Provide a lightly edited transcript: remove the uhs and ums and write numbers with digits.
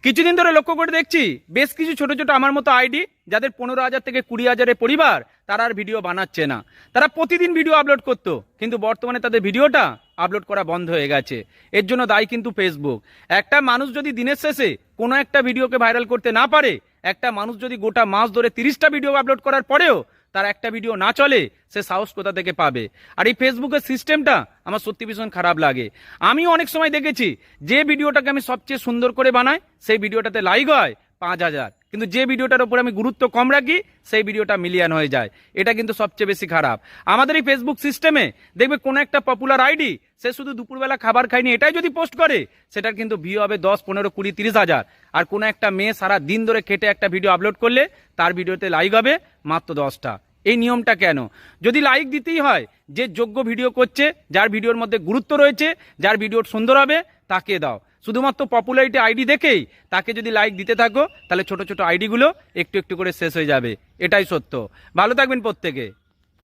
কিছুদিন ধরে লক্ষ্য করে দেখছি বেশ কিছু ছোট ছোট আমার মতো আইডি যাদের 15,000 থেকে 20,000 পরিবার তারা আর ভিডিও বানাচ্ছে না। তারা প্রতিদিন ভিডিও আপলোড করতো, কিন্তু বর্তমানে তাদের ভিডিওটা আপলোড করা বন্ধ হয়ে গেছে। এর জন্য দায়ী কিন্তু ফেসবুক। একটা মানুষ যদি দিনের শেষে কোনো একটা ভিডিওকে ভাইরাল করতে না পারে, একটা মানুষ যদি গোটা মাস ধরে 30টা ভিডিও আপলোড করার পরেও তার একটা ভিডিও না চলে, সে সাহস কোথা থেকে পাবে? আর এই ফেসবুকের সিস্টেমটা আমার সত্যি ভীষণ খারাপ লাগে। আমিও অনেক সময় দেখেছি যে ভিডিওটাকে আমি সবচেয়ে সুন্দর করে বানাই সেই ভিডিওটাতে লাইক হয় 5,000, কিন্তু যে ভিডিওটার উপর আমি গুরুত্ব কম রাখি সেই ভিডিওটা মিলিয়ন হয়ে যায়। এটা কিন্তু সবচেয়ে বেশি খারাপ। আমাদের এই ফেসবুক সিস্টেমে দেখবে কোনো একটা পপুলার আইডি সে শুধু দুপুরবেলা খাবার খায়নি এটাই যদি পোস্ট করে, সেটার কিন্তু ভিউ হবে 10, 15, 20, 30,000। আর কোনো একটা মেয়ে সারা দিন ধরে খেটে একটা ভিডিও আপলোড করলে তার ভিডিওতে লাইক হবে মাত্র 10টা। এই নিয়মটা কেন? যদি লাইক দিতেই হয়, যে যোগ্য ভিডিও করছে, যার ভিডিওর মধ্যে গুরুত্ব রয়েছে, যার ভিডিও সুন্দর হবে তাকে দাও। শুধুমাত্র পপুলারিটি আইডি দেখেই তাকে যদি লাইক দিতে থাকো, তাহলে ছোট ছোট আইডিগুলো একটু একটু করে শেষ হয়ে যাবে। এটাই সত্য। ভালো থাকবেন প্রত্যেকে।